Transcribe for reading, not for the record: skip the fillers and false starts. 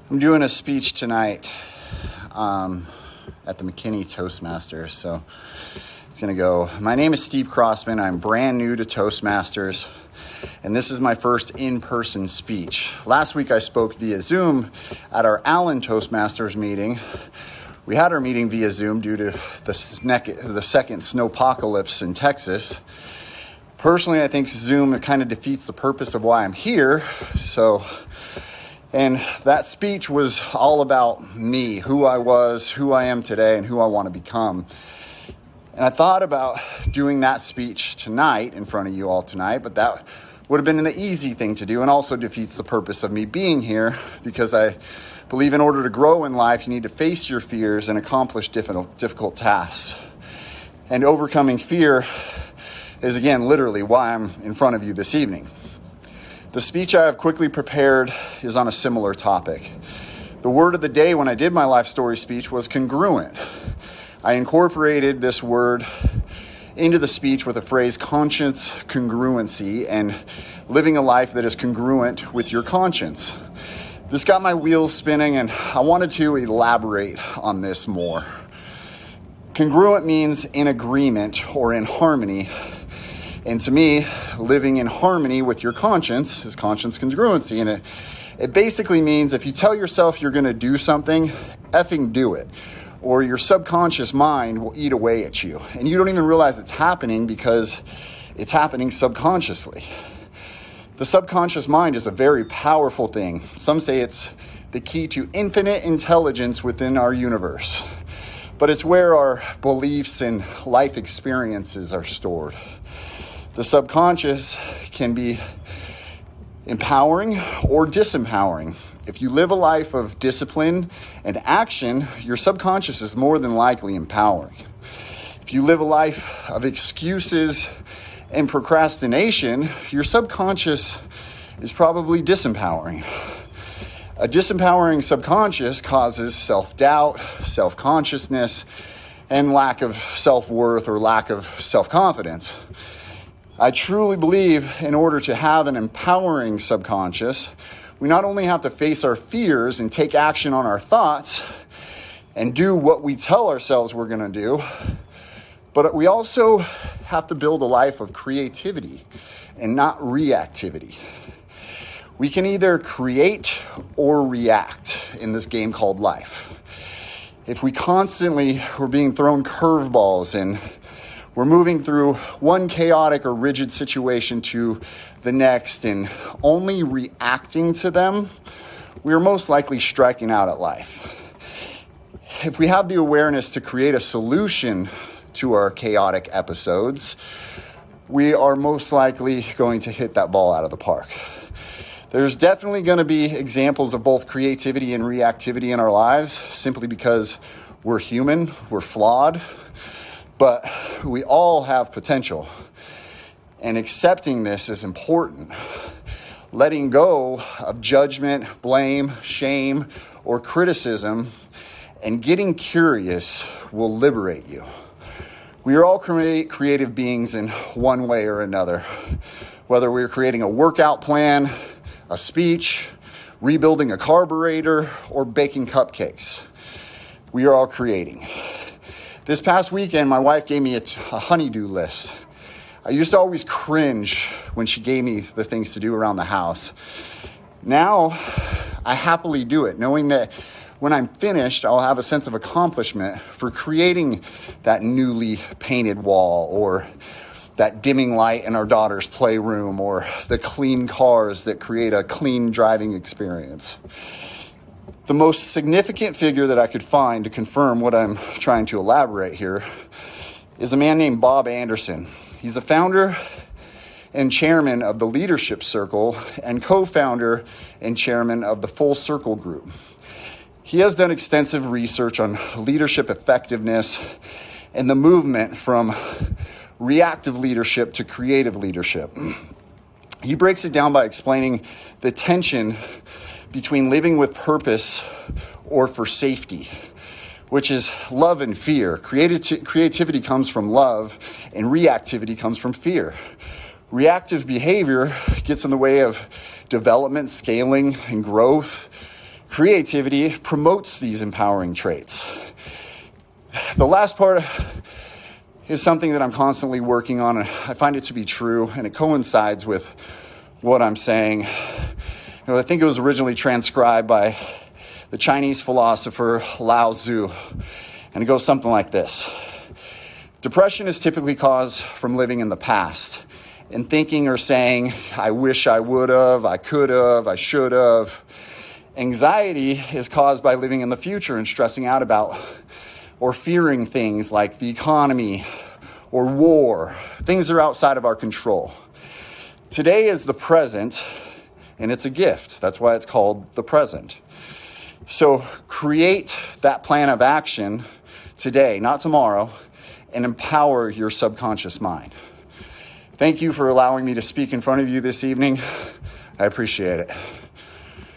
I'm doing a speech tonight at the McKinney Toastmasters, so it's going to go. My name is Steve Crossman. I'm brand new to Toastmasters, and this is my first in-person speech. Last week I spoke via Zoom at our Allen Toastmasters meeting. We had our meeting via Zoom due to the second snowpocalypse in Texas. Personally, I think Zoom kind of defeats the purpose of why I'm here, and that speech was all about me, who I was, who I am today, and who I want to become. And I thought about doing that speech tonight in front of you all tonight, but that would have been an easy thing to do and also defeats the purpose of me being here, because I believe in order to grow in life, you need to face your fears and accomplish difficult tasks. And overcoming fear is, again, literally why I'm in front of you this evening. The speech I have quickly prepared is on a similar topic. The word of the day when I did my life story speech was congruent. I incorporated this word into the speech with the phrase conscience congruency and living a life that is congruent with your conscience. This got my wheels spinning, and I wanted to elaborate on this more. Congruent means in agreement or in harmony. And to me, living in harmony with your conscience is conscience congruency. And it basically means if you tell yourself you're going to do something, effing do it. Or your subconscious mind will eat away at you. And you don't even realize it's happening because it's happening subconsciously. The subconscious mind is a very powerful thing. Some say it's the key to infinite intelligence within our universe. But it's where our beliefs and life experiences are stored. The subconscious can be empowering or disempowering. If you live a life of discipline and action, your subconscious is more than likely empowering. If you live a life of excuses and procrastination, your subconscious is probably disempowering. A disempowering subconscious causes self-doubt, self-consciousness, and lack of self-worth or lack of self-confidence. I truly believe in order to have an empowering subconscious, we not only have to face our fears and take action on our thoughts and do what we tell ourselves we're going to do, but we also have to build a life of creativity and not reactivity. We can either create or react in this game called life. If we constantly were being thrown curveballs and we're moving through one chaotic or rigid situation to the next and only reacting to them, we are most likely striking out at life. If we have the awareness to create a solution to our chaotic episodes, we are most likely going to hit that ball out of the park. There's definitely going to be examples of both creativity and reactivity in our lives, simply because we're human, we're flawed, but we all have potential. And accepting this is important. Letting go of judgment, blame, shame, or criticism and getting curious will liberate you. We are all creative beings in one way or another. Whether we're creating a workout plan, a speech, rebuilding a carburetor, or baking cupcakes, we are all creating. This past weekend, my wife gave me a honey-do list. I used to always cringe when she gave me the things to do around the house. Now, I happily do it, knowing that when I'm finished, I'll have a sense of accomplishment for creating that newly painted wall, or that dimming light in our daughter's playroom, or the clean cars that create a clean driving experience. The most significant figure that I could find to confirm what I'm trying to elaborate here is a man named Bob Anderson. He's the founder and chairman of the Leadership Circle and co-founder and chairman of the Full Circle Group. He has done extensive research on leadership effectiveness and the movement from reactive leadership to creative leadership. He breaks it down by explaining the tension between living with purpose or for safety, which is love and fear. Creativity comes from love, and reactivity comes from fear. Reactive behavior gets in the way of development, scaling, and growth. Creativity promotes these empowering traits. The last part is something that I'm constantly working on, and I find it to be true, and it coincides with what I'm saying. I think it was originally transcribed by the Chinese philosopher Lao Tzu, and it goes something like this. Depression is typically caused from living in the past and thinking or saying, I wish I would have, I could have, I should have. Anxiety is caused by living in the future and stressing out about or fearing things like the economy or war, things that are outside of our control. Today is the present, and it's a gift. That's why it's called the present. So create that plan of action today, not tomorrow, and empower your subconscious mind. Thank you for allowing me to speak in front of you this evening. I appreciate it.